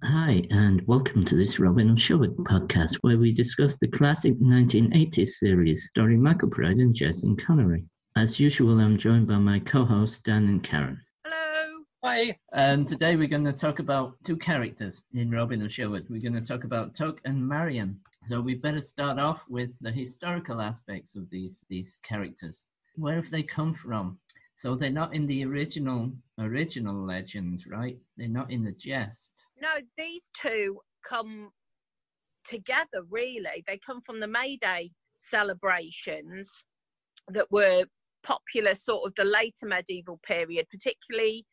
Hi, and welcome to this Robin of Sherwood podcast, where we discuss the classic 1980s series starring Michael Pratt and Jason Connery. As usual, I'm joined by my co-hosts Dan and Karen. Hello. Hi. And today we're going to talk about two characters in Robin of Sherwood. We're going to talk about Tuck and Marion. So we better start off with the historical aspects of these characters. Where have they come from? So they're not in the original legend, right? They're not in the jest. No, these two come together, really. They come from the May Day celebrations that were popular sort of the later medieval period, particularly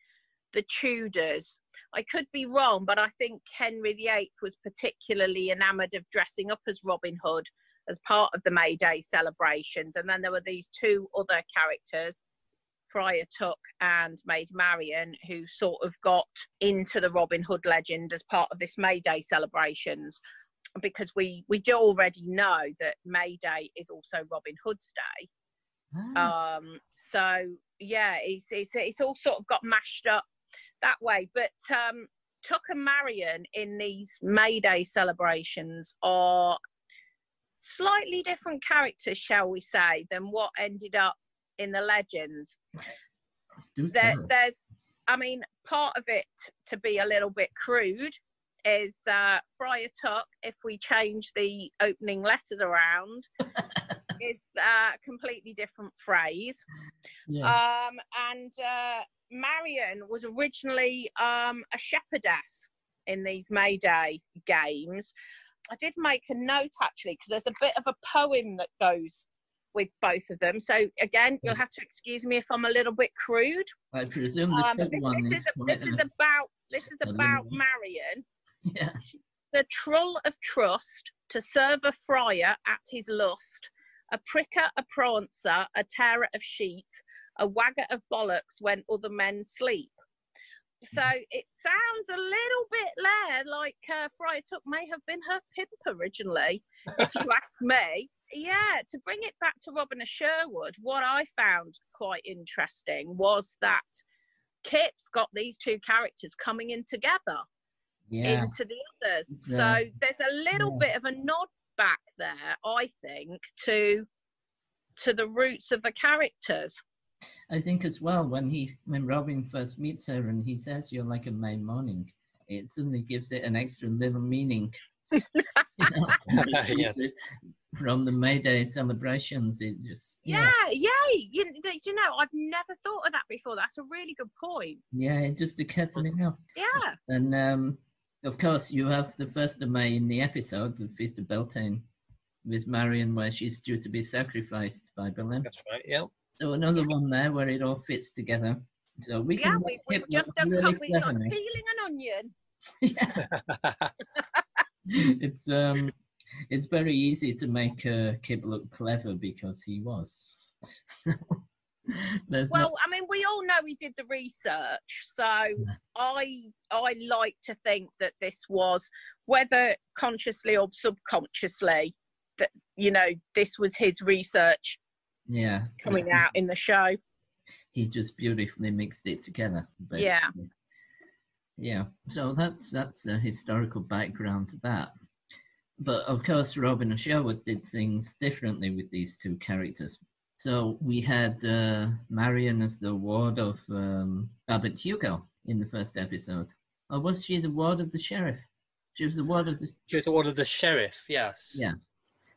the Tudors. I could be wrong, but I think Henry VIII was particularly enamoured of dressing up as Robin Hood as part of the May Day celebrations. And then there were these two other characters, Friar Tuck and Maid Marian, who sort of got into the Robin Hood legend as part of this May Day celebrations, because we do already know that May Day is also Robin Hood's day. So yeah, it's all sort of got mashed up that way. But Tuck and Marian in these May Day celebrations are slightly different characters, shall we say, than what ended up in the legends. There's, I mean, part of it, to be a little bit crude, is Friar Tuck, if we change the opening letters around, is a completely different phrase. Yeah. And Marion was originally a shepherdess in these May Day games. I did make a note, actually, because there's a bit of a poem that goes with both of them. So again, you'll have to excuse me if I'm a little bit crude. I presume this is about Marion. Yeah. The trull of trust, to serve a friar at his lust, a pricker, a prancer, a tearer of sheets, a wagger of bollocks when other men sleep. So it sounds a little bit like Friar Tuck may have been her pimp originally, if you ask me. Yeah, to bring it back to Robin of Sherwood, what I found quite interesting was that Kip's got these two characters coming in together into the others. So there's a little bit of a nod back there, I think, to the roots of the characters. I think as well, when Robin first meets her and he says, "You're like a May morning," it suddenly gives it an extra little meaning. From the May Day celebrations, it just... You know, I've never thought of that before. That's a really good point. Yeah, it just occurred to me now. Yeah. And, of course, you have the 1st of May in the episode, the Feast of Beltane, with Marion, where she's due to be sacrificed by Belen. That's right, yeah. So another one there where it all fits together. So we can... we've just done peeling an onion. Yeah. It's very easy to make Kip look clever because he was. So, I mean, we all know he did the research. So I like to think that this was, whether consciously or subconsciously, that, you know, this was his research. Yeah. Coming out in the show. He just beautifully mixed it together. Basically. Yeah. Yeah. So that's the historical background to that. But of course, Robin of Sherwood did things differently with these two characters. So we had Marion as the ward of Abbot Hugo in the first episode. Or was she the ward of the sheriff? She was the ward of the... She was the ward of the sheriff, yes. Yeah,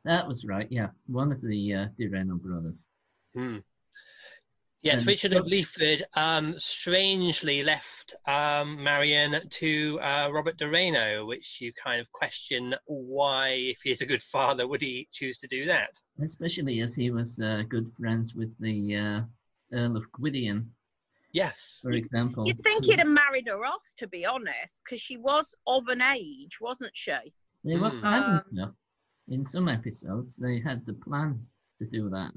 that was right, yeah. One of the Direno brothers. Yes, Richard of Leaford strangely left Marion to Robert Direno, which you kind of question why, if he's a good father, would he choose to do that? Especially as he was good friends with the Earl of Gwydion. Yes. For example. You'd think he'd have married her off, to be honest, because she was of an age, wasn't she? They were planning in some episodes. They had the plan to do that.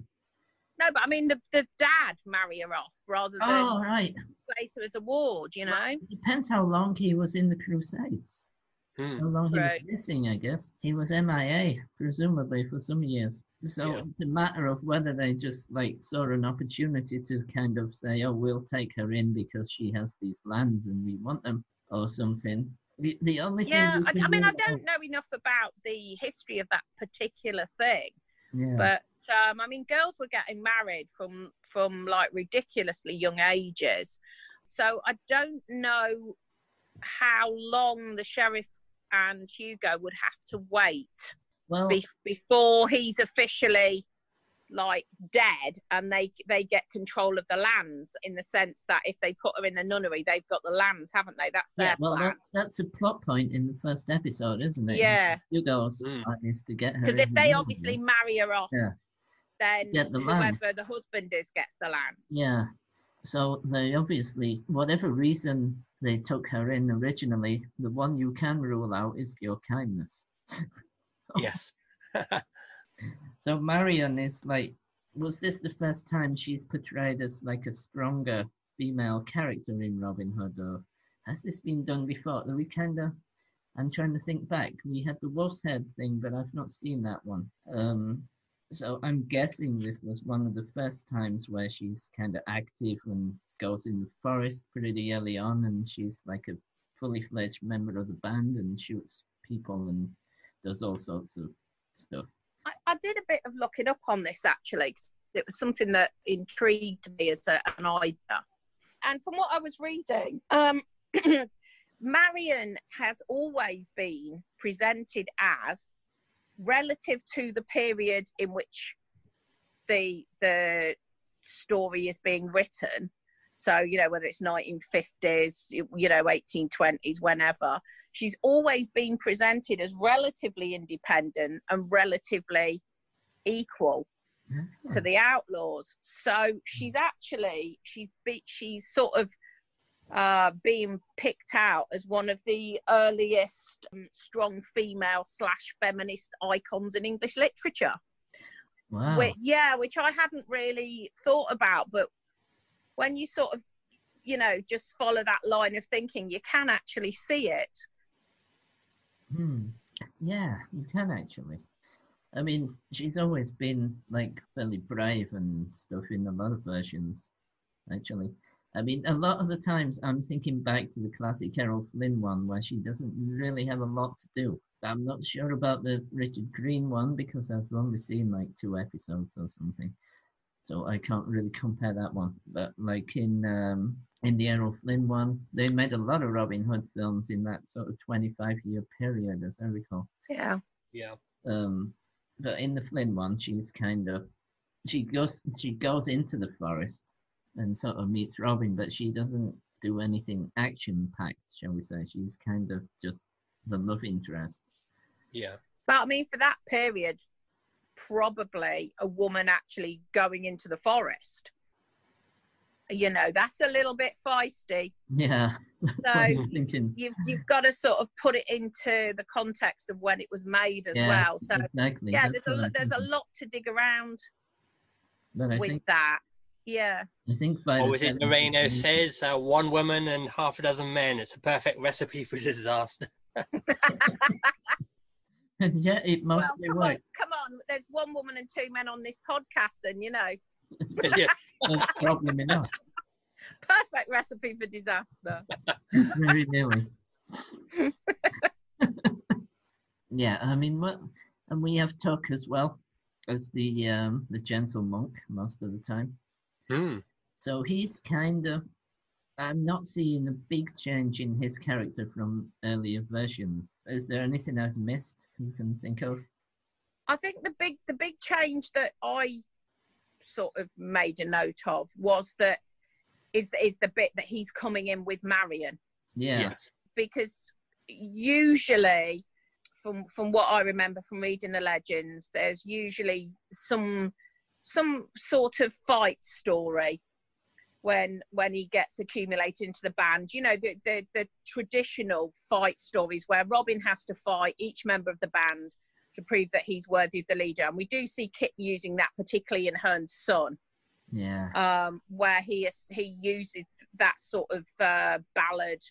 No, but I mean, the dad marry her off rather than right. place her as a ward, you know? Well, it depends how long he was in the Crusades. How long he was missing, I guess. He was MIA, presumably, for some years. So it's a matter of whether they just like saw an opportunity to kind of say, oh, we'll take her in because she has these lands and we want them, or something. The only thing... Yeah, I mean, I don't know enough about the history of that particular thing. Yeah. But, I mean, girls were getting married from like ridiculously young ages. So I don't know how long the sheriff and Hugo would have to wait before he's officially like dead and they get control of the lands, in the sense that if they put her in the nunnery, they've got the lands, haven't they? That's their plan. That's a plot point in the first episode, isn't it? Yeah. Hugo's plan is to get her, because if they obviously marry her off, then whoever the husband is gets the land. Yeah. So they obviously, whatever reason they took her in originally, the one you can rule out is your kindness. Yes. So Marion is like, was this the first time she's portrayed as like a stronger female character in Robin Hood, or has this been done before? I'm trying to think back. We had the Wolf's Head thing, but I've not seen that one. So I'm guessing this was one of the first times where she's kind of active and goes in the forest pretty early on, and she's like a fully fledged member of the band and shoots people and does all sorts of stuff. I did a bit of looking up on this, actually, 'cause it was something that intrigued me as an idea. And from what I was reading, Marion has always been presented as, relative to the period in which the story is being written, so, you know, whether it's 1950s, you know, 1820s, whenever, she's always been presented as relatively independent and relatively equal to the outlaws. So she's actually, she's sort of being picked out as one of the earliest strong female / feminist icons in English literature. Wow. Which I hadn't really thought about, but when you sort of, you know, just follow that line of thinking, you can actually see it. Yeah, you can actually. I mean, she's always been like fairly brave and stuff in a lot of versions, actually. I mean, a lot of the times I'm thinking back to the classic Errol Flynn one where she doesn't really have a lot to do. I'm not sure about the Richard Green one because I've only seen like 2 episodes or something. So I can't really compare that one. But like in the Errol Flynn one, they made a lot of Robin Hood films in that sort of 25-year period, as I recall. Yeah. But in the Flynn one, she's kind of, she goes into the forest and sort of meets Robin, but she doesn't do anything action-packed, shall we say. She's kind of just the love interest. Yeah. But I mean, for that period, probably a woman actually going into the forest, you know, that's a little bit feisty. Yeah. So you've got to sort of put it into the context of when it was made as well. So exactly. Yeah, there's a lot to dig around with that. Yeah. I think what was it Moreno says, one woman and half a dozen men. It's a perfect recipe for disaster. And yeah, it mostly works. Come on, there's one woman and 2 men on this podcast, and you know. Yeah. That's problem enough. Perfect recipe for disaster. Very nearly. Yeah, I mean, and we have Tuck as well as the gentle monk most of the time. So he's kind of, I'm not seeing a big change in his character from earlier versions. Is there anything I've missed you can think of? I think the big change that I sort of made a note of was that is the bit that he's coming in with Marion. Yeah. Because usually from what I remember from reading the legends, there's usually some sort of fight story when he gets accumulated into the band. You know, the traditional fight stories where Robin has to fight each member of the band to prove that he's worthy of the leader. And we do see Kit using that, particularly in Hearn's Son. Yeah. Where he uses that sort of ballad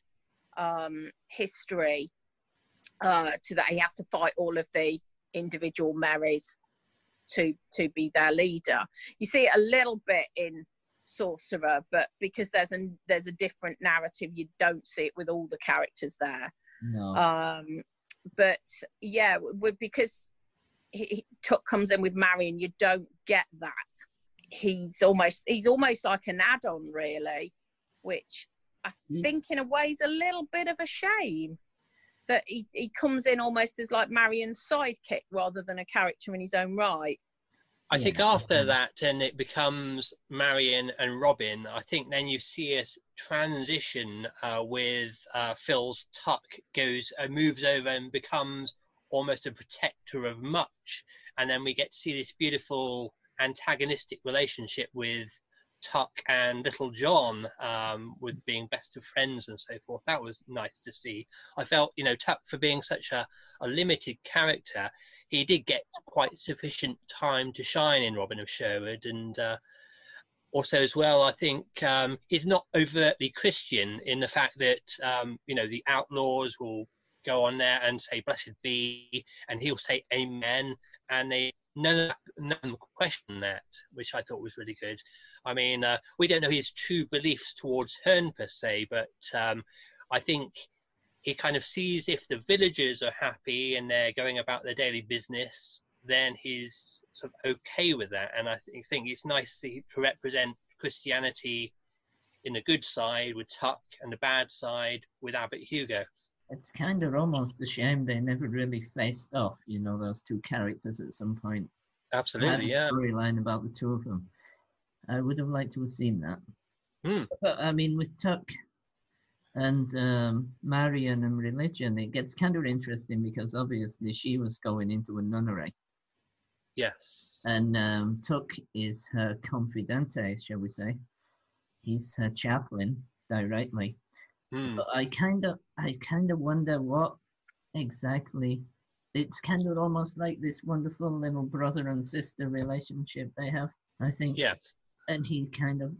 history to that he has to fight all of the individual Marys to be their leader. You see it a little bit in Sorcerer, but because there's a different narrative, you don't see it with all the characters there. No. But yeah, because Tuck comes in with Marion, you don't get that. He's almost like an add-on, really, which I think in a way is a little bit of a shame, that he comes in almost as like Marion's sidekick rather than a character in his own right. I think after that, and it becomes Marion and Robin, I think then you see a transition with Phil's Tuck moves over and becomes almost a protector of Much. And then we get to see this beautiful antagonistic relationship with Tuck and Little John, with being best of friends and so forth. That was nice to see. I felt, Tuck, for being such a limited character, he did get quite sufficient time to shine in Robin of Sherwood. And also as well, I think he's not overtly Christian in the fact that, the outlaws will go on there and say, blessed be, and he'll say amen. And none of them question that, which I thought was really good. I mean, we don't know his true beliefs towards Herne per se, but I think he kind of sees if the villagers are happy and they're going about their daily business, then he's sort of okay with that. And I think it's nice to represent Christianity in the good side with Tuck and the bad side with Abbot Hugo. It's kind of almost a shame they never really faced off, those two characters at some point. Absolutely, yeah. Storyline about the two of them. I would have liked to have seen that. Mm. But I mean, with Tuck and Marion and religion, it gets kind of interesting because obviously she was going into a nunnery. Yes. And Tuck is her confidante, shall we say. He's her chaplain directly. Mm. But I kind of wonder what exactly. It's kind of almost like this wonderful little brother and sister relationship they have, I think. Yeah. And he kind of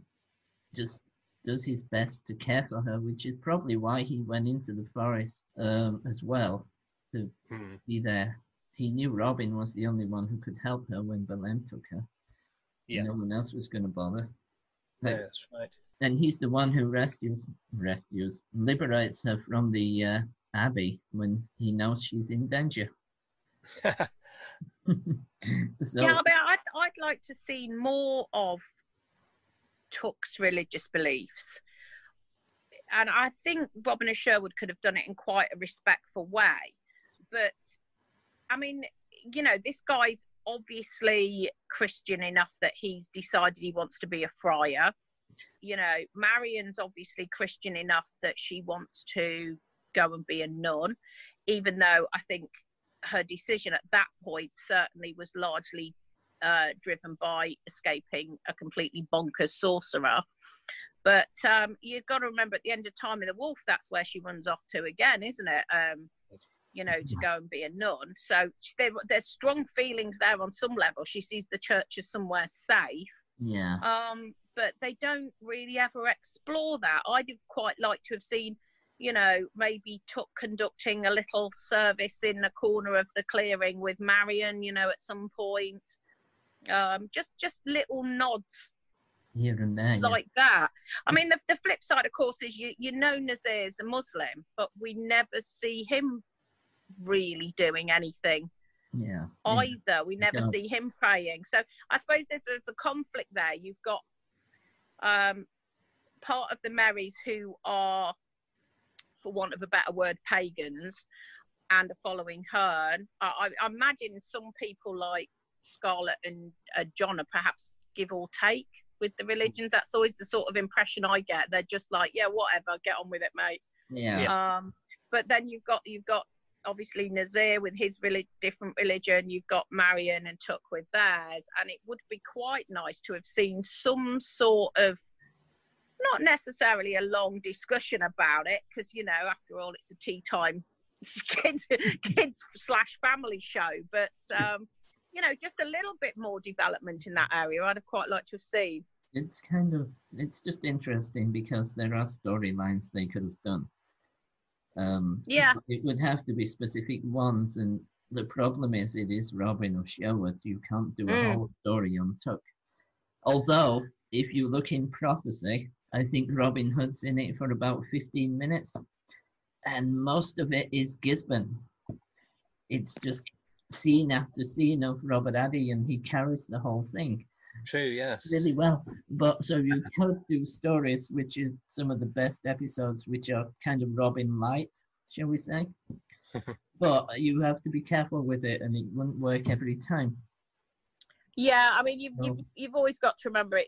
just does his best to care for her, which is probably why he went into the forest as well, to be there. He knew Robin was the only one who could help her when Belen took her. Yeah. No one else was going to bother. Yeah, that's right. And he's the one who liberates her from the abbey when he knows she's in danger. So, yeah, I mean, I'd like to see more of Tuck's religious beliefs. And I think Robin of Sherwood could have done it in quite a respectful way. But, I mean, this guy's obviously Christian enough that he's decided he wants to be a friar. Marion's obviously Christian enough that she wants to go and be a nun, even though I think her decision at that point certainly was largely driven by escaping a completely bonkers sorcerer. But you've got to remember, at the end of Time of the Wolf, that's where she runs off to again, isn't it? To go and be a nun. So there's strong feelings there on some level. She sees the church as somewhere safe. Yeah. But they don't really ever explore that. I'd have quite liked to have seen, maybe Tuck conducting a little service in the corner of the clearing with Marion, at some point. Just little nods here and there, like that. I mean, the flip side, of course, is Nazir's a Muslim, but we never see him really doing anything. Yeah. Either we never see him praying. So I suppose there's a conflict there. You've got part of the Marys who are, for want of a better word, pagans, and are following Herne. I imagine some people like Scarlett and John are perhaps give or take with the religions. That's always the sort of impression I get. They're just like, yeah, whatever, get on with it, mate. Yeah. But then you've got obviously Nazir with his different religion. You've got Marion and Tuck with theirs, and it would be quite nice to have seen some sort of, not necessarily a long discussion about it, because after all, it's a tea time kids / family show, but just a little bit more development in that area I'd have quite liked to have seen. It's just interesting because there are storylines they could have done. Yeah. It would have to be specific ones, and the problem is it is Robin of Sherwood. You can't do a whole story on Tuck. Although, if you look in prophecy, I think Robin Hood's in it for about 15 minutes, and most of it is Gisborne. It's just scene after scene of Robert Addy, and he carries the whole thing. True, yes. Really well. But so you could do stories, which is some of the best episodes, which are kind of Robin light, shall we say? But you have to be careful with it, and it won't work every time. Yeah, I mean, you've always got to remember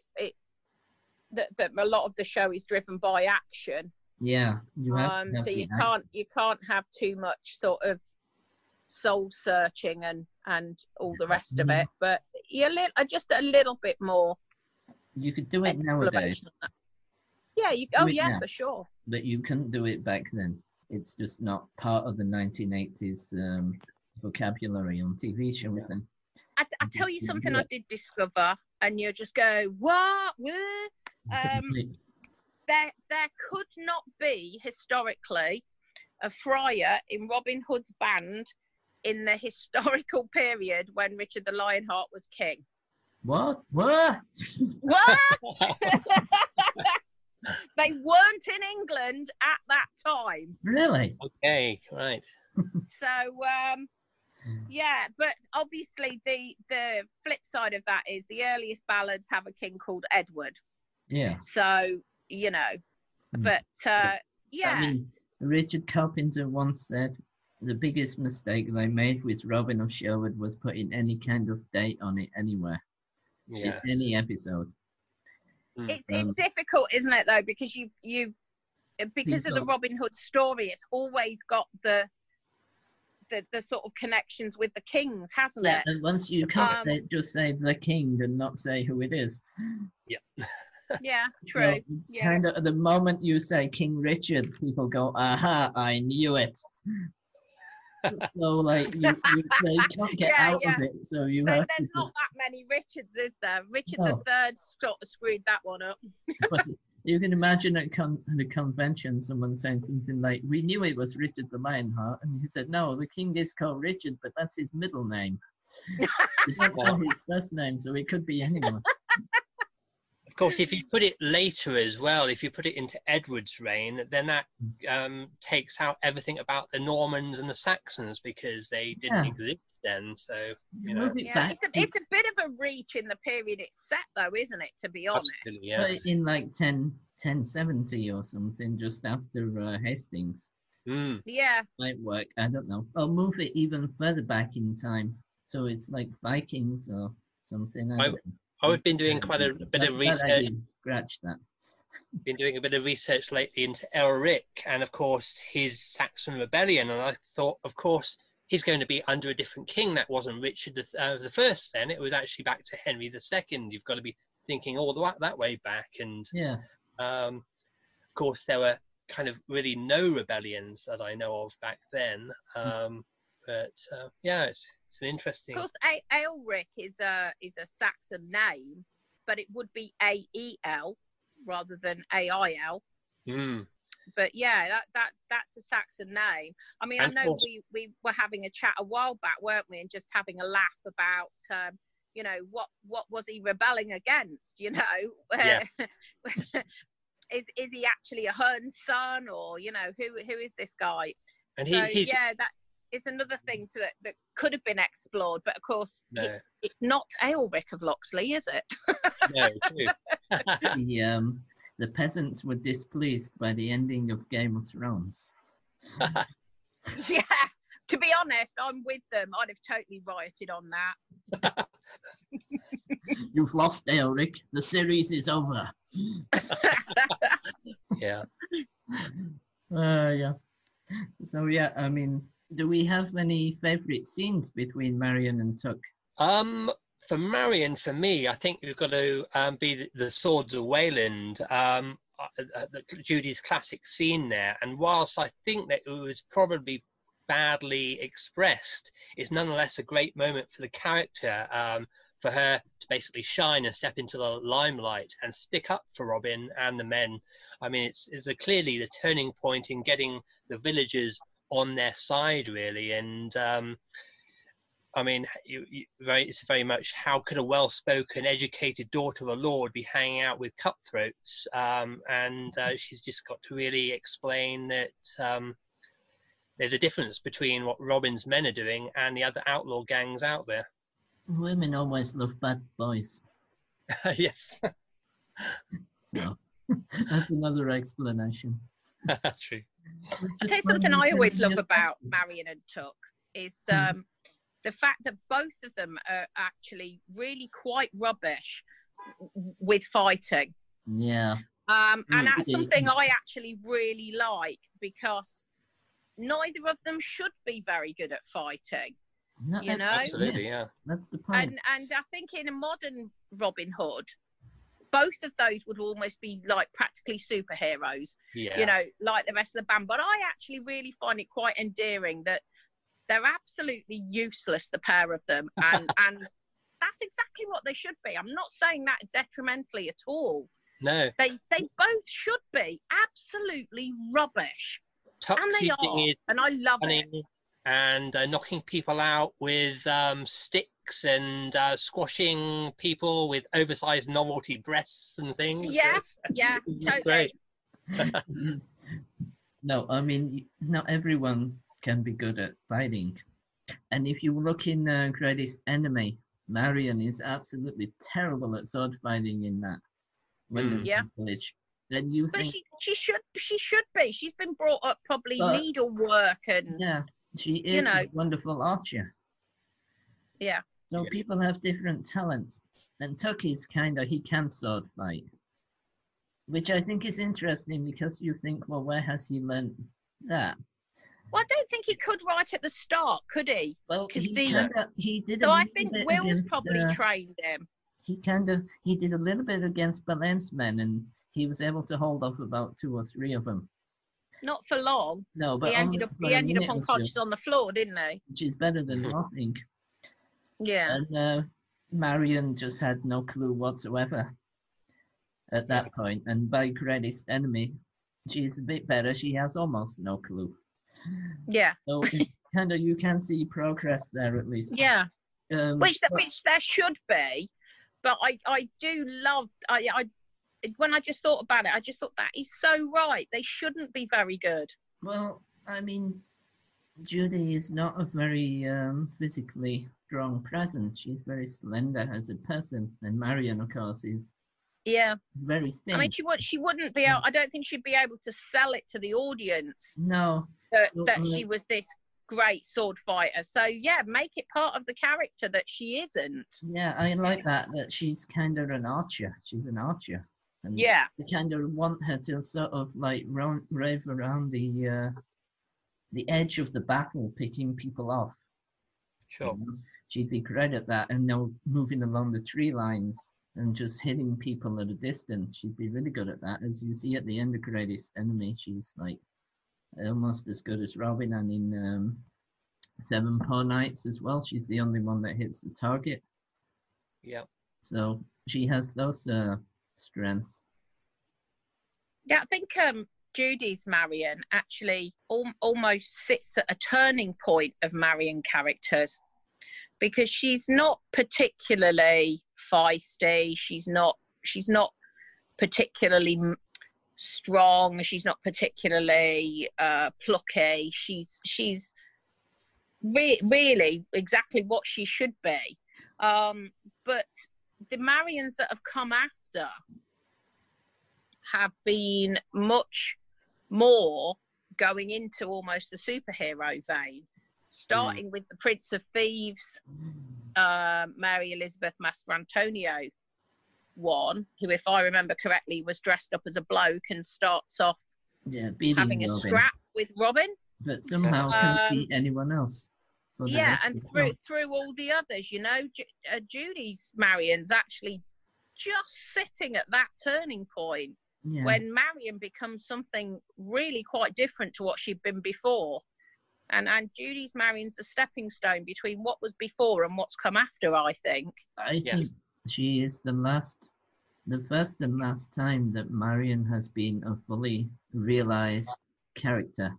that a lot of the show is driven by action. Yeah, you have so you can't have too much sort of soul searching and all the rest of it. But just a little bit more. You could do it nowadays. Yeah, now, for sure. But you couldn't do it back then. It's just not part of the 1980s vocabulary on TV, shall we say? I tell you something I did discover, and you just go, what? There could not be historically a friar in Robin Hood's band in the historical period when Richard the Lionheart was king. What? What? They weren't in England at that time. Really? Okay, right. So, yeah, but obviously the flip side of that is the earliest ballads have a king called Edward. Yeah. So, but yeah. I mean, Richard Carpenter once said the biggest mistake they made with Robin of Sherwood was putting any kind of date on it anywhere. Yeah. In any episode. It's difficult, isn't it, though, because you've because of the Robin Hood story, it's always got the sort of connections with the kings, hasn't it? And once you can't just say the king and not say who it is. Yeah. Yeah, true. So it's kind of the moment you say King Richard, people go, aha, I knew it. So like you can't get out of it. So you have there's not that many Richards, is there? Richard the Third sort of screwed that one up. But you can imagine at the convention someone saying something like, we knew it was Richard the Lionheart, and he said, no, the king is called Richard, but that's his middle name. We don't know his first name, so it could be anyone. Of course, if you put it later as well, if you put it into Edward's reign, then that takes out everything about the Normans and the Saxons, because they didn't exist then. So it's a bit of a reach in the period it's set, though, isn't it? To be honest, but in like 1070 or something, just after Hastings. Yeah, might work. I don't know. I'll move it even further back in time, so it's like Vikings or something. I've been doing quite a bit of research. Scratch that. Been doing a bit of research lately into Elric and, of course, his Saxon rebellion. And I thought, of course, he's going to be under a different king. That wasn't Richard the First then. It was actually back to Henry II. You've got to be thinking all that way back. And, of course, there were kind of really no rebellions that I know of back then. It's an interesting. Of course, Aelric is a Saxon name, but it would be A-E-L rather than A-I-L. But yeah, that's a Saxon name. I mean, I know we were having a chat a while back, weren't we, and just having a laugh about what was he rebelling against? Is he actually a Hearn's son, or who is this guy? And that is another thing that could have been explored, but of course it's not Aelric of Locksley, is it? No, true. The peasants were displeased by the ending of Game of Thrones. Yeah, to be honest, I'm with them. I'd have totally rioted on that. You've lost, Aelric. The series is over. Yeah. Yeah. So yeah, I mean, do we have any favourite scenes between Marion and Tuck? For Marion, for me, I think we've got to be the Swords of Wayland, Judi's classic scene there. And whilst I think that it was probably badly expressed, it's nonetheless a great moment for the character. for her to basically shine and step into the limelight and stick up for Robin and the men. I mean, it's clearly the turning point in getting the villagers on their side, really. And I mean, it's very much, how could a well-spoken, educated daughter of a lord be hanging out with cutthroats? She's just got to really explain that there's a difference between what Robin's men are doing and the other outlaw gangs out there. Women always love bad boys. Yes. So that's another explanation. True. I'll tell you something I always love about Marion and Tuck is the fact that both of them are actually really quite rubbish with fighting. Yeah. And that's something I actually really like, because neither of them should be very good at fighting. No, you know? Absolutely, yes. Yeah. That's the point. And I think in a modern Robin Hood, both of those would almost be like practically superheroes, Yeah. you know, like the rest of the band. But I actually really find it quite endearing that they're absolutely useless, the pair of them. And that's exactly what they should be. I'm not saying that detrimentally at all. No. They both should be absolutely rubbish. Tuck And they are. And I love it. And knocking people out with sticks and squashing people with oversized novelty breasts and things. Yeah, yeah, totally. Great. No, I mean, not everyone can be good at fighting. And if you look in Greatest Enemy, Marion is absolutely terrible at sword fighting in that. Village. Then you but think she should be. She's been brought up probably needlework and yeah, she is a wonderful archer. Yeah. So people have different talents. And Tuck is he can sword fight. Which I think is interesting, because you think, well, where has he learned that? Well, I don't think he could right at the start, could he? Well, he did. So I think Will's probably trained him. He did a little bit against Balem's men, and he was able to hold off about 2 or 3 of them. Not for long. No, but he ended up unconscious on the floor, didn't he? Which is better than nothing. Yeah. And Marion just had no clue whatsoever at that point. And by Greatest Enemy, she's a bit better. She has almost no clue. Yeah. So you can see progress there, at least. Yeah. Which there should be, but I do love. When I just thought about it, I just thought that is so right. They shouldn't be very good. Well, I mean, Judi is not a very physically strong presence. She's very slender as a person, and Marion, of course, is very thin. I mean, she wouldn't be able. I don't think she'd be able to sell it to the audience. No, that she was this great sword fighter. So yeah, make it part of the character that she isn't. Yeah, I like that she's kind of an archer. She's an archer. And you kind of want her to sort of like rave around the edge of the battle, picking people off. Sure. You know? She'd be great at that, and now moving along the tree lines and just hitting people at a distance. She'd be really good at that. As you see at the end of Greatest Enemy, she's like almost as good as Robin, and in 7 Poor Nights as well, she's the only one that hits the target. Yeah. So she has those strengths. Yeah, I think Judi's Marion actually almost sits at a turning point of Marion characters, because she's not particularly feisty. She's not particularly strong. She's not particularly plucky. She's really exactly what she should be. But the Marions that have come after have been much more going into almost the superhero vein, starting with the Prince of Thieves, Mary Elizabeth Mastrantonio one, who, if I remember correctly, was dressed up as a bloke and starts off having a scrap with Robin. But somehow can't beat anyone else. Yeah, and through all the others, you know, Judi's Marion's actually just sitting at that turning point when Marion becomes something really quite different to what she'd been before. And Judy's Marion's the stepping stone between what was before and what's come after, I think. I think she is the first and last time that Marion has been a fully realized character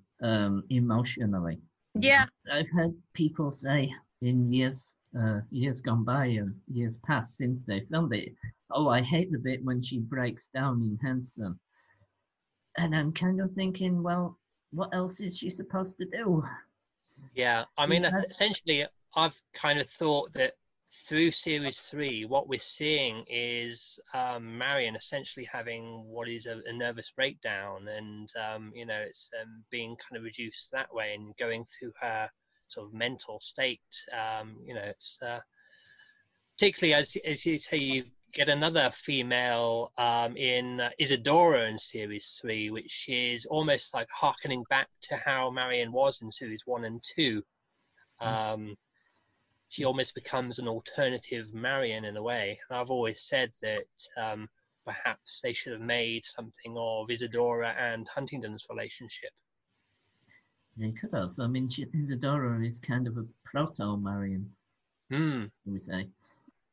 emotionally. Yeah. I've heard people say in years gone by and years past since they filmed it, oh, I hate the bit when she breaks down in Henson. And I'm kind of thinking, well, what else is she supposed to do? Yeah, I mean, essentially, I've kind of thought that through series 3, what we're seeing is Marion essentially having what is a nervous breakdown, and you know, it's being kind of reduced that way and going through her sort of mental state. You know, it's particularly as you say, you get another female in Isadora in series 3, which is almost like harkening back to how Marion was in series 1 and 2. She almost becomes an alternative Marion in a way. And I've always said that perhaps they should have made something of Isadora and Huntingdon's relationship. They could have. I mean, Isadora is kind of a proto-Marion, we say.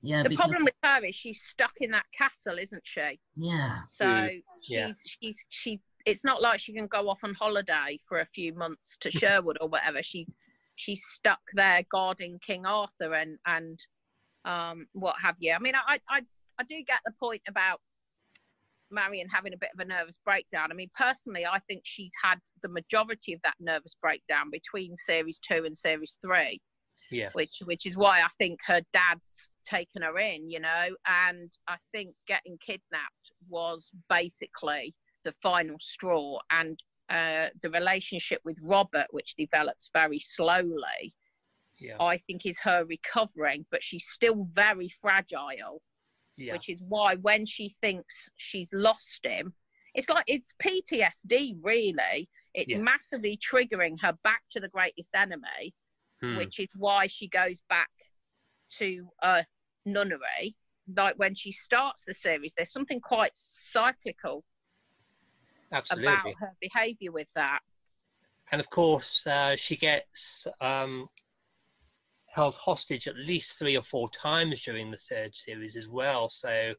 Yeah. The problem with her is she's stuck in that castle, isn't she? Yeah. So she's it's not like she can go off on holiday for a few months to Sherwood or whatever. She's stuck there guarding King Arthur and what have you. I mean, I do get the point about Marion having a bit of a nervous breakdown. I mean, personally, I think she's had the majority of that nervous breakdown between series 2 and series 3. Yeah. Which is why I think her dad's taken her in, you know, and I think getting kidnapped was basically the final straw. And the relationship with Robert, which develops very slowly, I think is her recovering, but she's still very fragile, which is why when she thinks she's lost him, it's like it's PTSD, really. It's massively triggering her back to the greatest enemy, which is why she goes back to nunnery. Like when she starts the series, there's something quite cyclical about her behaviour with that. And of course, she gets held hostage at least 3 or 4 times during the 3rd series as well. So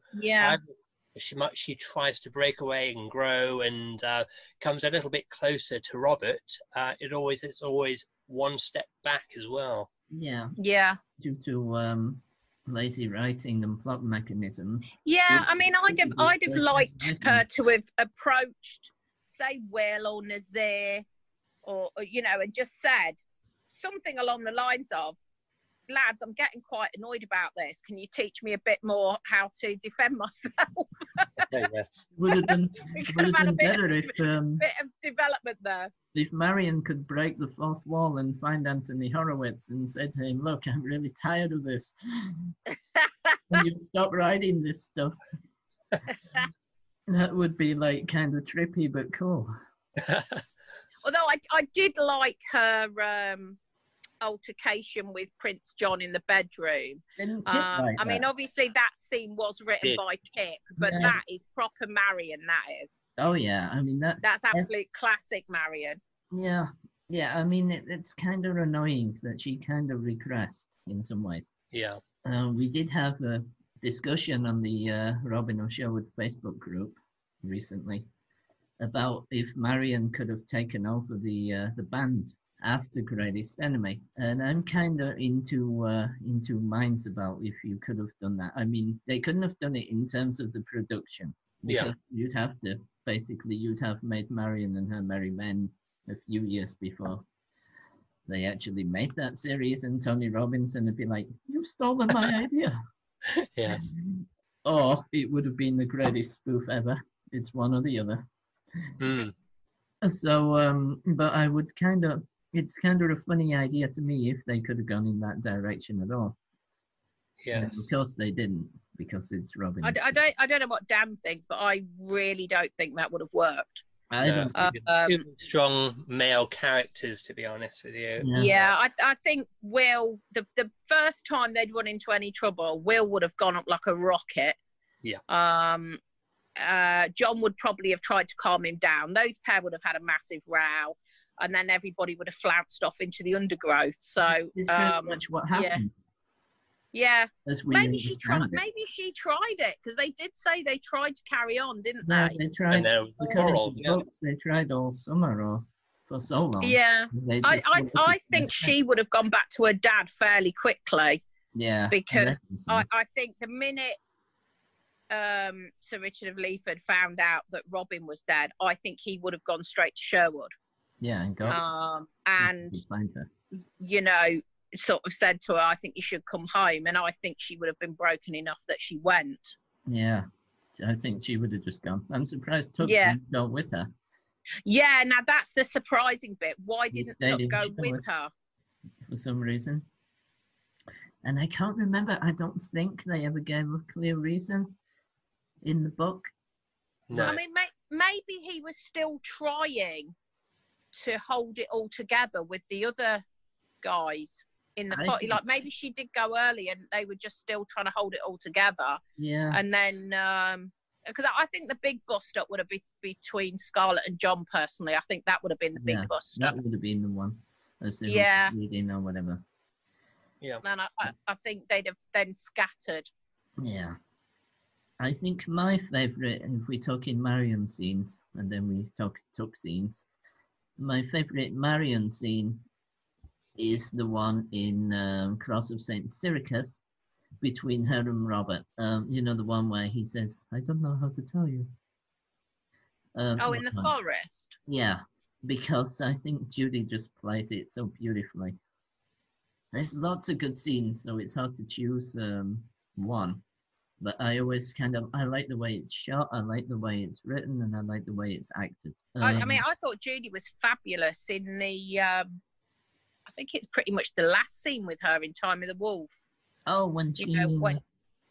she tries to break away and grow and comes a little bit closer to Robert. It's always one step back as well. Yeah. Yeah. Due to lazy writing and plot mechanisms. Yeah, I mean, I'd have liked her to have approached, say, Will or Nazir, or you know, and just said something along the lines of, lads, I'm getting quite annoyed about this. Can you teach me a bit more how to defend myself? Would have been better if bit of development there. If Marion could break the 4th wall and find Anthony Horowitz and said to him, "Look, I'm really tired of this. Can you stop writing this stuff?" That would be like kind of trippy but cool. Although I did like her altercation with Prince John in the bedroom. I mean, obviously that scene was written by Kip, but that is proper Marion, that is. Oh yeah, I mean that's absolute classic Marion. Yeah, I mean it's kind of annoying that she kind of regressed in some ways. Yeah. We did have a discussion on the Robin of Sherwood Facebook group recently about if Marion could have taken over the band after Greatest Enemy, and I'm kind of into minds about if you could have done that. I mean, they couldn't have done it in terms of the production, because you'd have made Marion and Her Merry Men a few years before they actually made that series, and Tony Robinson would be like, "You've stolen my idea." Yeah. Or it would have been the greatest spoof ever. It's one or the other. So, but I would it's kind of a funny idea to me if they could have gone in that direction at all. Yeah. Of course they didn't, because it's Robin. I don't know what Dan thinks, but I really don't think that would have worked. I don't two strong male characters, to be honest with you. Yeah, I think Will, the first time they'd run into any trouble, Will would have gone up like a rocket. Yeah. John would probably have tried to calm him down. Those pair would have had a massive row. and then everybody would have flounced off into the undergrowth. So it's pretty much what happened. Yeah, maybe she tried. It. Maybe she tried it, because they did say they tried to carry on, didn't Yeah, they? they tried. Moral, books, they tried all summer or for so long. Yeah, I think she would have gone back to her dad fairly quickly. Yeah, because I think the minute Sir Richard of Leeford found out that Robin was dead, I think he would have gone straight to Sherwood. Yeah, and got and you know, sort of said to her, I think you should come home, and I think she would have been broken enough that she went. Yeah, I think she would have just gone. I'm surprised Tuck didn't go with her. Yeah, now that's the surprising bit. Why didn't Tuck go with her? For some reason. And I can't remember, I don't think they ever gave a clear reason in the book. No. I mean, maybe he was still trying to hold it all together with the other guys in the party. Like, maybe she did go early and they were just still trying to hold it all together. Yeah. And then, because I think the big bust up would have been between Scarlett and John, personally. I think that would have been the big bust up. That would have been the one. As they were reading or whatever. Yeah. And I think they'd have then scattered. Yeah. I think my favourite, if we talk in Marion scenes, and then we talk Tuck scenes, my favourite Marion scene is the one in Cross of St. Cyricus between her and Robert. You know, the one where he says, I don't know how to tell you. In the forest? Yeah, because I think Judi just plays it so beautifully. There's lots of good scenes, so it's hard to choose one. But I always I like the way it's shot, I like the way it's written, and I like the way it's acted. I mean, I thought Judi was fabulous in the, I think it's pretty much the last scene with her in Time of the Wolf. Oh, when she...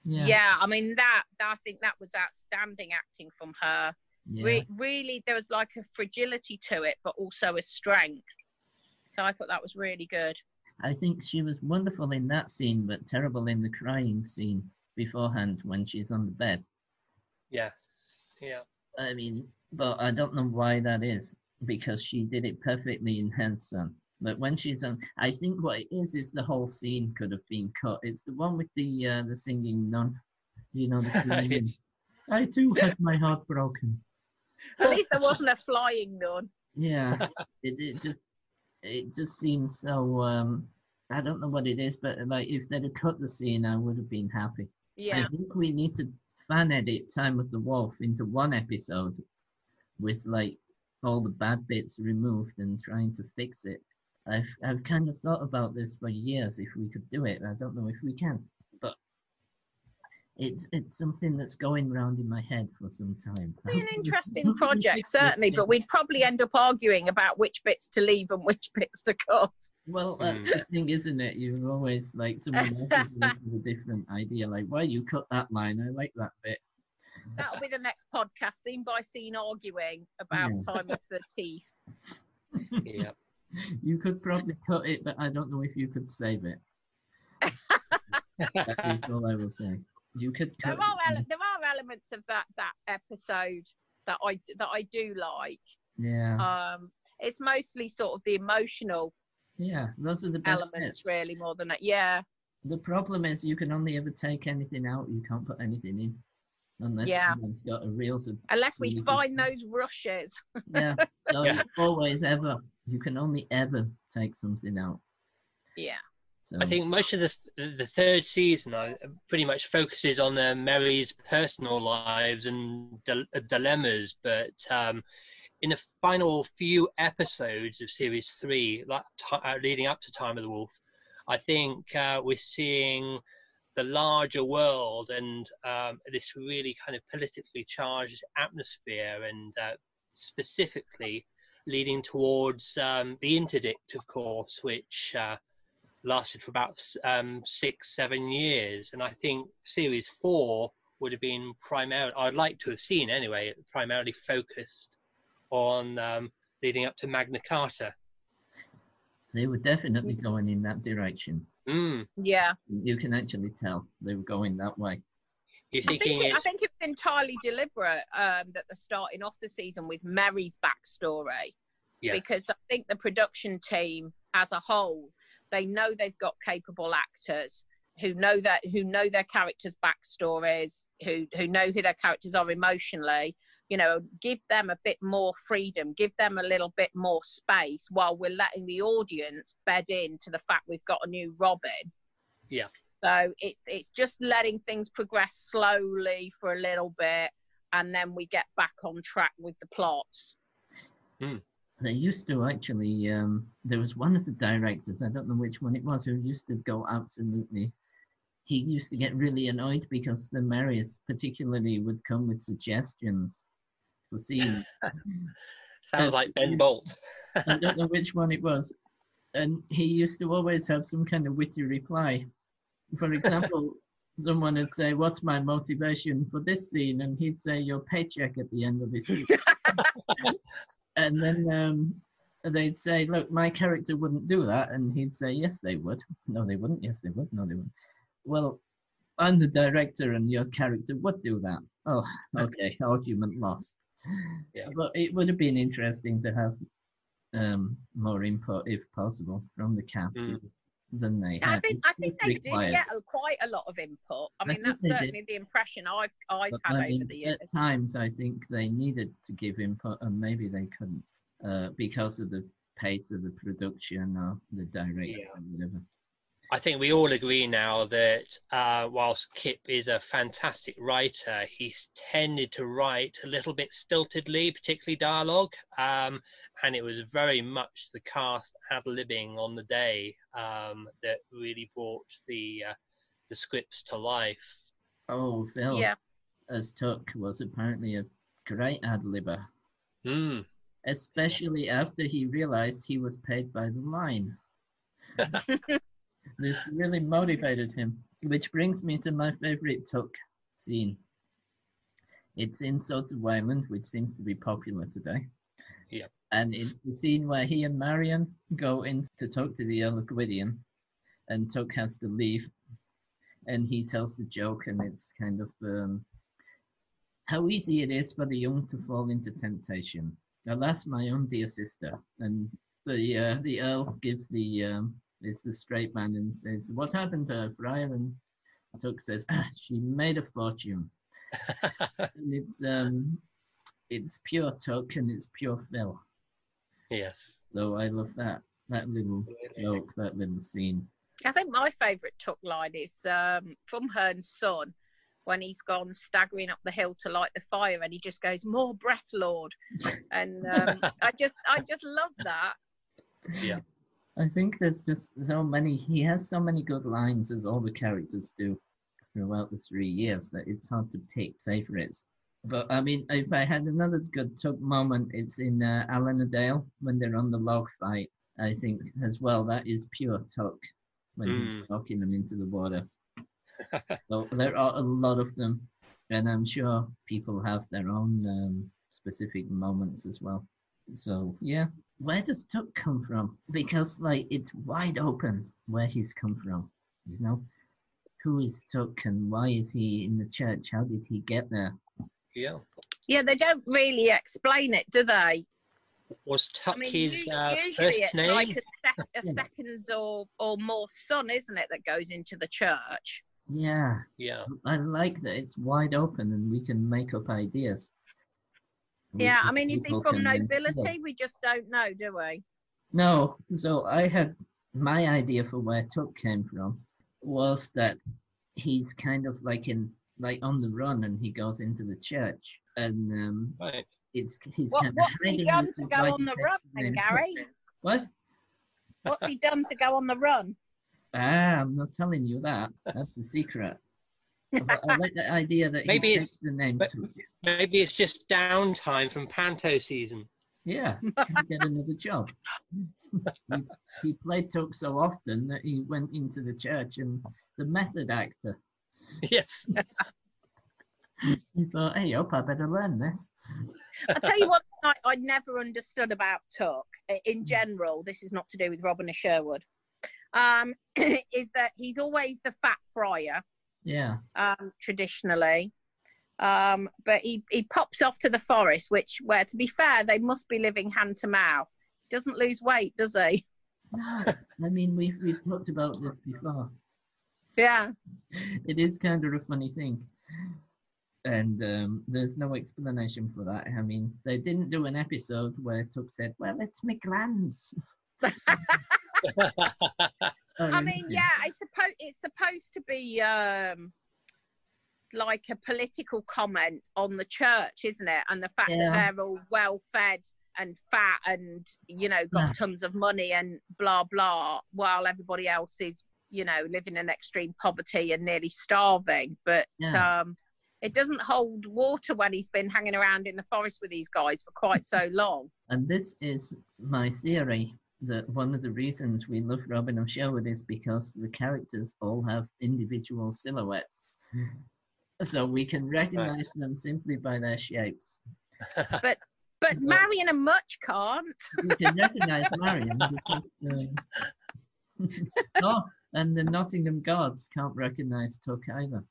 Yeah, I mean, I think that was outstanding acting from her. Yeah. Really, there was like a fragility to it, but also a strength. So I thought that was really good. I think she was wonderful in that scene, but terrible in the crying scene beforehand when she's on the bed. Yeah, yeah. I mean, but I don't know why that is, because she did it perfectly in Henson. But when she's on, I think what it is the whole scene could have been cut. It's the one with the singing nun. You know, the singing. I too had my heart broken. At least there wasn't a flying nun. Yeah, it just seems so. I don't know what it is, but like if they'd have cut the scene, I would have been happy. Yeah. I think we need to fan edit Time of the Wolf into one episode with like all the bad bits removed and trying to fix it. I've kind of thought about this for years if we could do it. I don't know if we can, but it's something that's going around in my head for some time. It'd be an interesting project, certainly, but we'd probably end up arguing about which bits to leave and which bits to cut. Well, that's the thing, isn't it? You always, like, someone else has a different idea, like, why you cut that line? I like that bit. That'll be the next podcast, scene by scene arguing about Time of the Teeth. Yeah. You could probably cut it, but I don't know if you could save it. That is all I will say. You could. There are elements of that episode that I do like. Yeah. It's mostly sort of the emotional. Yeah, those are the best elements, bits. really, more than that. Yeah. The problem is you can only ever take anything out. You can't put anything in, unless you've got a real. Unless we find those rushes. Yeah. So you can only ever take something out. Yeah. So. I think most of the third season pretty much focuses on Mary's personal lives and dilemmas, but in the final few episodes of series 3, leading up to Time of the Wolf, I think we're seeing the larger world and this really kind of politically charged atmosphere, and specifically leading towards the interdict, of course, which lasted for about 6-7 years. And I think series 4 would have been I'd like to have seen anyway, primarily focused on leading up to Magna Carta. They were definitely going in that direction. Yeah. You can actually tell they were going that way. I think it's entirely deliberate that they're starting off the season with Mary's backstory. Yeah. Because I think the production team as a whole, they know they've got capable actors who know their characters' backstories, who know who their characters are emotionally. You know, give them a bit more freedom, give them a little bit more space while we're letting the audience bed into the fact we've got a new Robin. Yeah. So it's just letting things progress slowly for a little bit, and then we get back on track with the plots. They used to actually, there was one of the directors, I don't know which one it was, who used to go absolutely, he used to get really annoyed because the Marius particularly would come with suggestions for scenes. Sounds like Ben Bolt. I don't know which one it was. And he used to always have some kind of witty reply. For example, someone would say, "What's my motivation for this scene?" And he'd say, "Your paycheck at the end of this week." And then they'd say, "Look, my character wouldn't do that." And he'd say, "Yes, they would." "No, they wouldn't." "Yes, they would." "No, they wouldn't." "Well, I'm the director and your character would do that." "Oh, okay, argument lost." Yeah. But it would have been interesting to have more input, if possible, from the cast than they had. I think they did get quite a lot of input. I mean, that's certainly the impression I've had over the years. At times, I think they needed to give input, and maybe they couldn't because of the pace of the production or the director or whatever. I think we all agree now that whilst Kip is a fantastic writer, he's tended to write a little bit stiltedly, particularly dialogue, and it was very much the cast ad-libbing on the day that really brought the scripts to life. Oh, Phil, as Tuck was apparently a great ad-libber, especially after he realised he was paid by the line. This really motivated him, which brings me to my favourite Tuck scene. It's in Soto Island, which seems to be popular today. Yeah. And it's the scene where he and Marion go in to talk to the Earl of Gwydion, and Tuck has to leave. And he tells the joke, and it's kind of how easy it is for the young to fall into temptation. Alas, my own dear sister. And the Earl gives is the straight man and says, "What happened to her, Friar?" And Tuck says, "She made a fortune." And it's pure Tuck and it's pure Phil. Yes. So I love that little joke, that little scene. I think my favourite Tuck line is from Hearn's son, when he's gone staggering up the hill to light the fire, and he just goes, "More breath, Lord." And I just love that. Yeah. I think there's just so many, he has so many good lines, as all the characters do throughout the 3 years, that it's hard to pick favourites. But I mean, if I had another good Tuck moment, it's in Alanadale when they're on the log fight. I think as well, that is pure Tuck when he's knocking them into the water. So there are a lot of them, and I'm sure people have their own specific moments as well. So yeah, where does Tuck come from? Because like it's wide open where he's come from. You know, who is Tuck and why is he in the church? How did he get there? Yeah. Yeah, they don't really explain it, do they? Was Tuck his usually first it's name? like a second or more son, isn't it, that goes into the church? Yeah. Yeah. So I like that it's wide open and we can make up ideas. Yeah, I mean, is he from nobility? We just don't know, do we? No. So I had my idea for where Tuck came from was that he's kind of like on the run, and he goes into the church, and Right. he's what's he done to go on the run, then, Gary? What? What's he done to go on the run? I'm not telling you that. That's a secret. But I like the idea that Maybe he it's- takes the name but- Tuck. Maybe it's just downtime from panto season. Yeah, can get another job. he played Tuck so often that he went into the church and the method actor. Yes. He thought, "Hey, up, I better learn this." I'll tell you what I never understood about Tuck in general. This is not to do with Robin of Sherwood. Is that he's always the fat friar. Yeah. Traditionally. But he pops off to the forest, where, to be fair, they must be living hand to mouth. Doesn't lose weight, does he? No, I mean, we've talked about this before. Yeah. It is kind of a funny thing. And there's no explanation for that. I mean, they didn't do an episode where Tuck said, well, it's my glands. I mean, yeah, it's supposed to be like a political comment on the church, isn't it? And the fact that they're all well fed and fat and, you know, got tons of money and blah, blah, while everybody else is, you know, living in extreme poverty and nearly starving. But it doesn't hold water when he's been hanging around in the forest with these guys for quite so long. And this is my theory, that one of the reasons we love Robin of Sherwood is because the characters all have individual silhouettes. So we can recognize them simply by their shapes. But Marion and Much can't. You can recognize Marion because... oh, and the Nottingham Guards can't recognize Tuck either.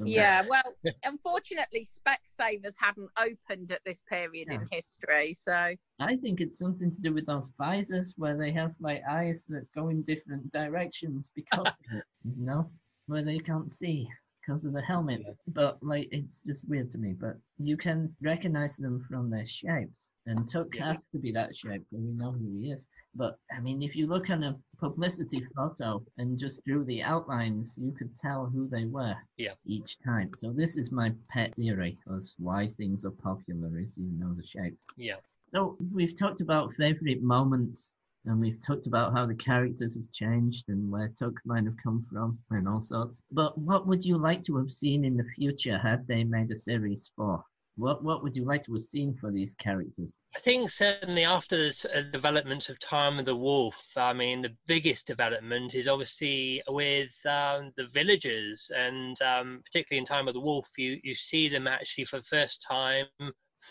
Yeah, well, unfortunately, Specsavers hadn't opened at this period in history, so... I think it's something to do with those visors where they have, like, eyes that go in different directions because of it, you know? Where they can't see because of the helmets. But, like, it's just weird to me. But you can recognize them from their shapes. And Tuck has to be that shape because we know who he is. But, I mean, if you look on a publicity photo and just drew the outlines, you could tell who they were each time. So this is my pet theory of why things are popular, is you know the shape. Yeah. So we've talked about favourite moments, and we've talked about how the characters have changed and where Tuck might have come from and all sorts. But what would you like to have seen in the future had they made a series 4? What would you like to have seen for these characters? I think certainly after the development of Time of the Wolf, I mean, the biggest development is obviously with the villagers, and particularly in Time of the Wolf, you see them actually for the first time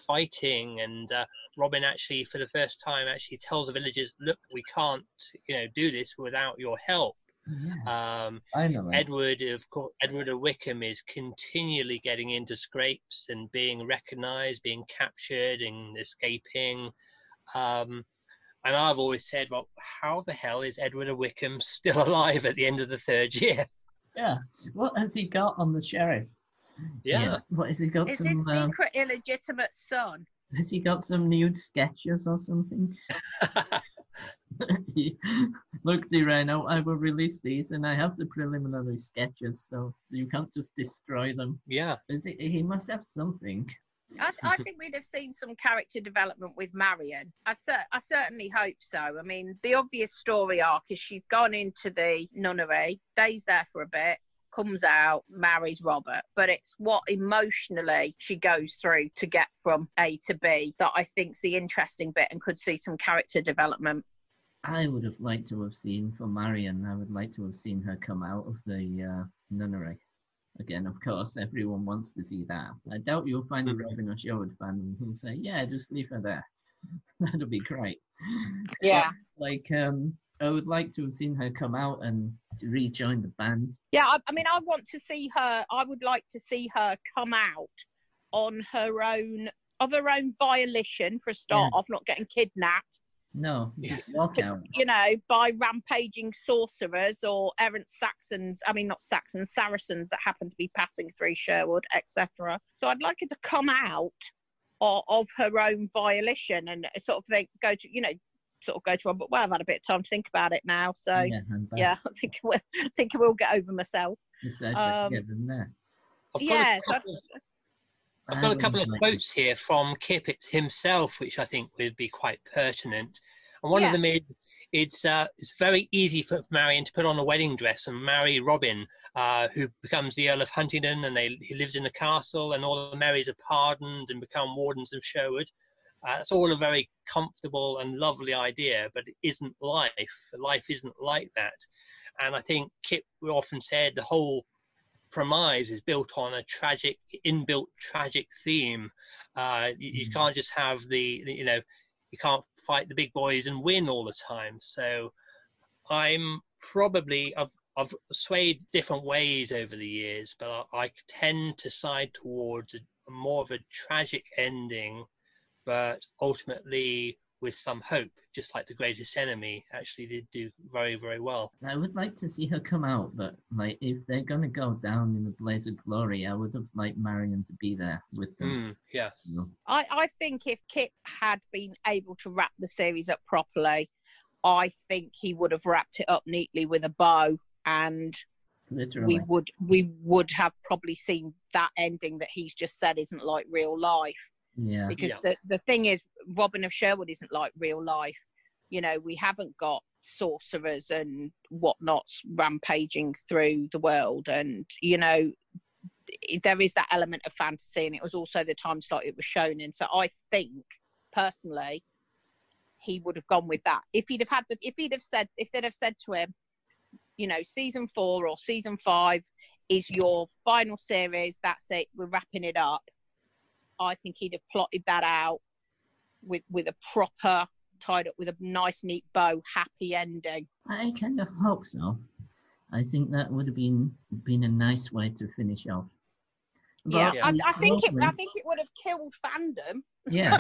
fighting, and Robin actually for the first time actually tells the villagers, look, we can't, you know, do this without your help. I know. Edward of Wickham is continually getting into scrapes and being recognised, being captured and escaping. And I've always said, well, how the hell is Edward of Wickham still alive at the end of the 3rd year? Yeah. What has he got on the sheriff? Yeah. What has he got? Is his secret illegitimate son? Has he got some nude sketches or something? Look, Direno, I will release these, and I have the preliminary sketches, so you can't just destroy them. Yeah. He must have something. I think we'd have seen some character development with Marion. I certainly hope so. I mean, the obvious story arc is she's gone into the nunnery, stays there for a bit, comes out, marries Robert. But it's what emotionally she goes through to get from A to B that I think's the interesting bit and could see some character development. I would have liked to have seen, for Marion, I would like to have seen her come out of the nunnery. Again, of course, everyone wants to see that. I doubt you'll find a Robin of Sherwood fan who'll say, yeah, just leave her there. That'd be great. Yeah. But, like, I would like to have seen her come out and rejoin the band. Yeah, I mean, I would like to see her come out on her own volition, for a start off, not getting kidnapped. No, walk out. You know, by rampaging sorcerers or errant Saracens that happen to be passing through Sherwood, etc. So I'd like her to come out of her own volition and sort of go to Robert. Well, I've had a bit of time to think about it now, so I think I will get over myself. I've got a couple of quotes here from Kip himself, which I think would be quite pertinent. And one of them is, it's very easy for Marion to put on a wedding dress and marry Robin, who becomes the Earl of Huntingdon, and he lives in the castle, and all the Marys are pardoned and become wardens of Sherwood. It's all a very comfortable and lovely idea, but it isn't life. Life isn't like that. And I think Kip often said the whole premise is built on a inbuilt tragic theme. You can't just have you can't fight the big boys and win all the time. So I'm probably, I've swayed different ways over the years, but I tend to side towards more of a tragic ending, but ultimately with some hope, just like The Greatest Enemy actually did do very, very well. I would like to see her come out, but like if they're gonna go down in a blaze of glory, I would have liked Marion to be there with them. Yeah. You know? I think if Kip had been able to wrap the series up properly, I think he would have wrapped it up neatly with a bow, and Literally. we would have probably seen that ending that he's just said isn't like real life. Yeah. Because the thing is, Robin of Sherwood isn't like real life. You know, we haven't got sorcerers and whatnots rampaging through the world, and you know, there is that element of fantasy, and it was also the time slot it was shown in. So I think personally, he would have gone with that. If they'd have said to him, you know, season 4 or season 5 is your final series, that's it, we're wrapping it up, I think he'd have plotted that out with a proper, tied up with a nice, neat bow, happy ending. I kind of hope so. I think that would have been a nice way to finish off. But yeah, I think it would have killed fandom. Yeah,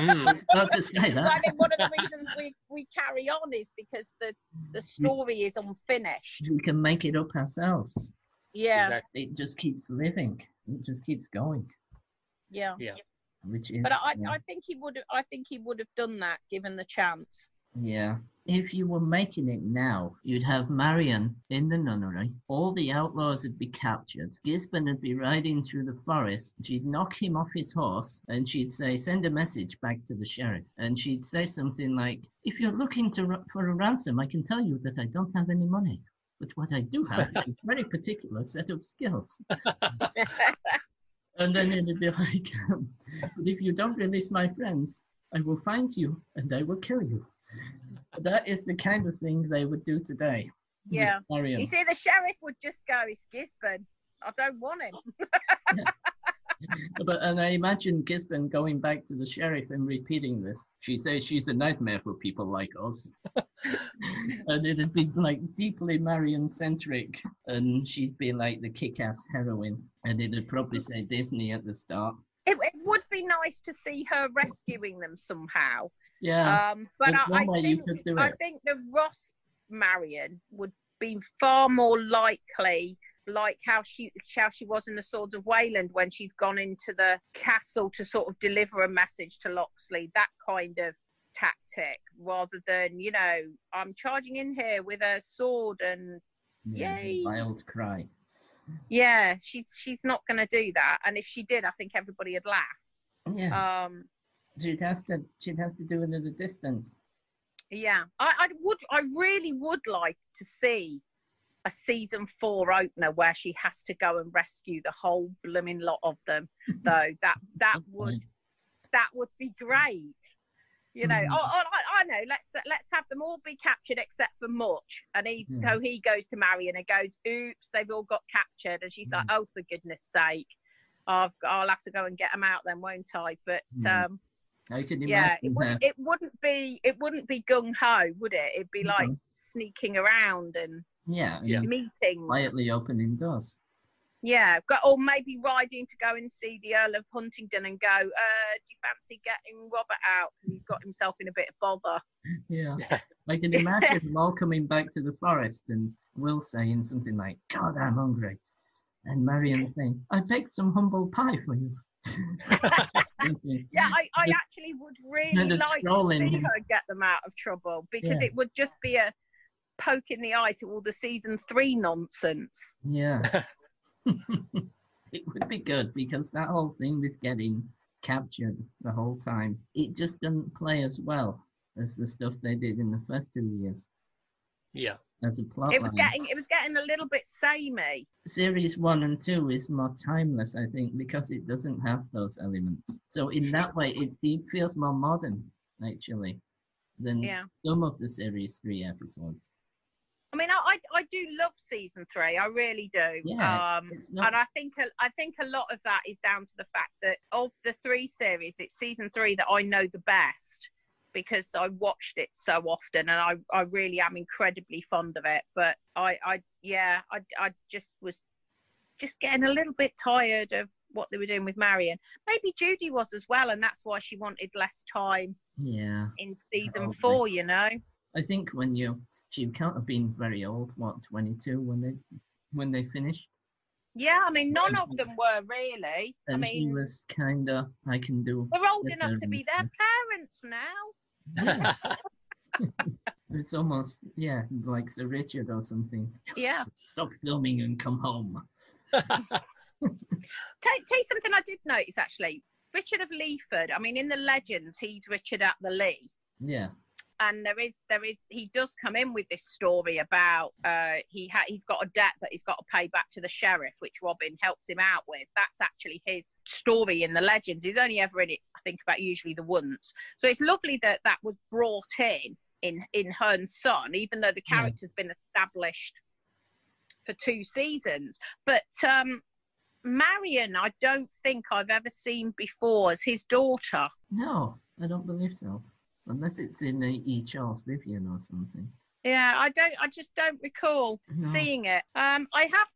I'll just say that. I think one of the reasons we carry on is because the story is unfinished. We can make it up ourselves. Yeah, exactly. It just keeps living. It just keeps going. Yeah. Which is. But I think he would have. I think he would have done that given the chance. Yeah. If you were making it now, you'd have Marion in the nunnery. All the outlaws would be captured. Gisborne would be riding through the forest. She'd knock him off his horse and she'd say, send a message back to the sheriff. And she'd say something like, if you're looking for a ransom, I can tell you that I don't have any money. But what I do have is a very particular set of skills. And then it'd be like, but if you don't release my friends, I will find you and I will kill you. That is the kind of thing they would do today. Yeah. You see, the sheriff would just go, it's Gisborne. I don't want him. And I imagine Gisborne going back to the sheriff and repeating this. She says she's a nightmare for people like us. And it'd be like deeply Marion-centric. And she'd be like the kick-ass heroine. And it'd probably say Disney at the start. It would be nice to see her rescuing them somehow. Yeah. But I think the Ross Marion would be far more likely, like how she was in the Swords of Wayland when she's gone into the castle to sort of deliver a message to Locksley, that kind of tactic, rather than, you know, I'm charging in here with a sword and yay. Wild cry. Yeah, she's not going to do that, and if she did, I think everybody would laugh. Yeah. She'd have to do it at a distance. Yeah, I really would like to see a season 4 opener where she has to go and rescue the whole blooming lot of them. Though that would be great. You know, I know. Let's have them all be captured except for Much, and he goes to Marion and goes, "Oops, they've all got captured," and she's like, "Oh, for goodness sake, I'll have to go and get them out then, won't I?" But I can imagine. Yeah, it wouldn't be gung ho, would it? It'd be like sneaking around and meetings, quietly opening doors. Yeah, or maybe riding to go and see the Earl of Huntingdon and go, do you fancy getting Robert out because he's got himself in a bit of bother? Yeah, I can imagine them all coming back to the forest and Will saying something like, "God, I'm hungry," and Marion saying, "I baked some humble pie for you." Yeah, I actually would really like to see her get them out of trouble, because it would just be a poke in the eye to all the season 3 nonsense. Yeah. It would be good, because that whole thing with getting captured the whole time, it just doesn't play as well as the stuff they did in the first 2 years. Yeah. As a plot it was getting a little bit samey. Series 1 and 2 is more timeless, I think, because it doesn't have those elements. So in that way, it feels more modern, actually, than some of the series 3 episodes. I mean, I do love season 3. I really do. Yeah, and I think a lot of that is down to the fact that of the 3 series, it's season 3 that I know the best, because I watched it so often, and I really am incredibly fond of it. But I just was getting a little bit tired of what they were doing with Marion. Maybe Judi was as well, and that's why she wanted less time. Yeah. In season Probably. 4, you know. I think she can't have been very old. What, 22 when they finished? Yeah, I mean, none of them were really. And I mean, she was kind of, I can do. they're old enough to be their parents now. It's almost, yeah, like Sir Richard or something. Yeah. Stop filming and come home. Tell you something I did notice, actually. Richard of Leeford, I mean, in the legends, he's Richard at the Lee. Yeah. And he does come in with this story about he's got a debt that he's got to pay back to the sheriff, which Robin helps him out with. That's actually his story in the legends. He's only ever in it, I think, about usually the once. So it's lovely that was brought in Hearn's Son, even though the character's been established for 2 seasons. But Marion, I don't think I've ever seen before as his daughter. No, I don't believe so. Unless it's in E. Charles Vivian or something. Yeah, I just don't recall seeing it. I have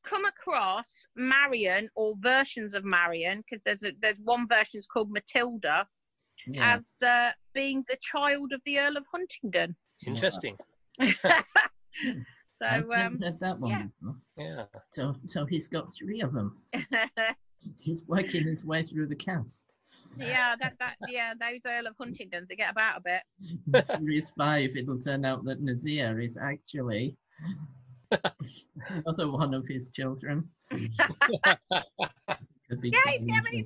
come across Marion or versions of Marion, because there's one version's called Matilda, as being the child of the Earl of Huntingdon. Interesting. So I've never heard that one before. Yeah. So he's got 3 of them. He's working his way through the cast. Yeah, those Earl of Huntingdons, they get about a bit. In series 5, it'll turn out that Nazir is actually another one of his children. It's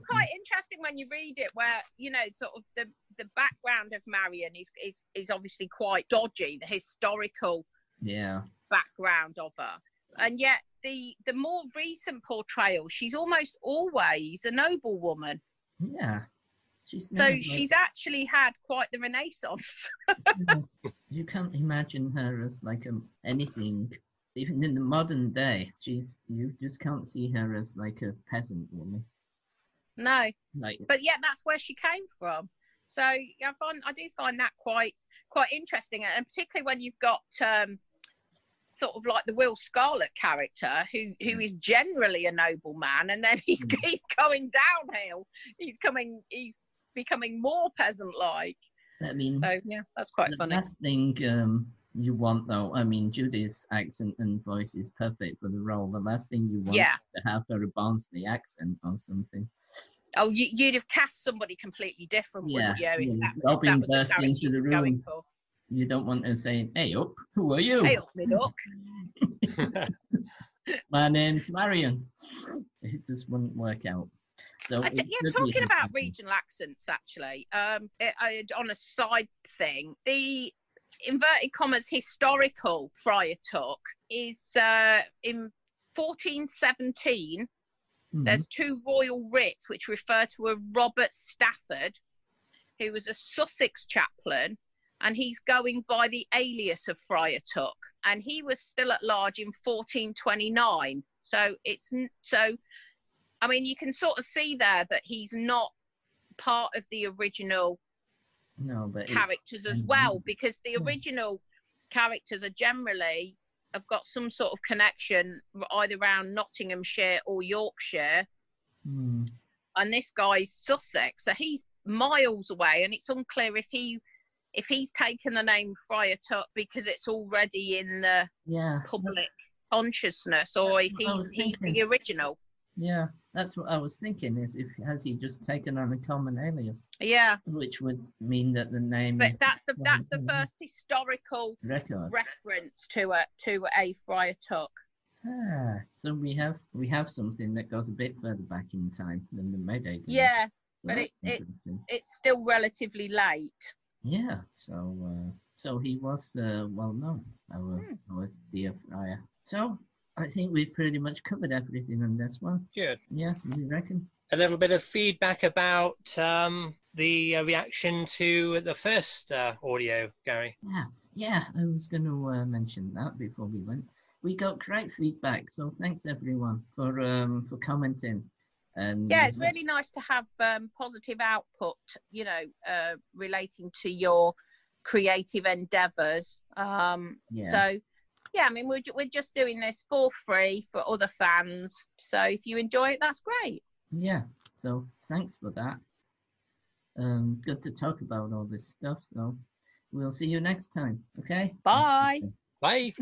quite interesting when you read it, where, you know, sort of the background of Marion is obviously quite dodgy, the historical background of her. And yet the more recent portrayal, she's almost always a noblewoman. Yeah. She's actually had quite the renaissance. You can't imagine her as like anything, even in the modern day. You just can't see her as like a peasant woman. No, but yeah, that's where she came from. So I do find that quite interesting, and particularly when you've got sort of like the Will Scarlet character, who is generally a nobleman, and then he's going downhill. He's becoming more peasant-like. I mean, so yeah, that's quite funny. The last thing you want, though, I mean, Judy's accent and voice is perfect for the role. The last thing you want is to have her a Barnsley accent or something. Oh, you'd have cast somebody completely different, wouldn't you? If Robin bursts into the room. You don't want her saying, "Hey up, who are you?" Hey up, me duck. My name's Marion. It just wouldn't work out. So talking about regional accents, actually, on a side thing, the inverted commas historical Friar Tuck is in 1417. There's 2 royal writs which refer to a Robert Stafford, who was a Sussex chaplain, and he's going by the alias of Friar Tuck, and he was still at large in 1429. I mean, you can sort of see there that he's not part of the original characters as well, because the original characters are generally have got some sort of connection either around Nottinghamshire or Yorkshire. And this guy's Sussex, so he's miles away, and it's unclear if he's taken the name Friar Tuck because it's already in the public consciousness, or if he's the original. Yeah, that's what I was thinking, has he just taken on a common alias? Yeah. Which would mean that the name that's the first historical reference to a Friar Tuck. Ah, so we have something that goes a bit further back in time than the Mayday. Yeah, but it's still relatively late. Yeah, so he was well known, our dear Friar. So I think we've pretty much covered everything on this one. Good. Yeah, you reckon? A little bit of feedback about the reaction to the first audio, Gary. Yeah, I was going to mention that before we went. We got great feedback, so thanks everyone for commenting. And it's really nice to have positive output, relating to your creative endeavours. So. Yeah, I mean, we're just doing this for free for other fans. So if you enjoy it, that's great. yeah, so thanks for that. Good to talk about all this stuff. So we'll see you next time. Okay. Bye. Bye.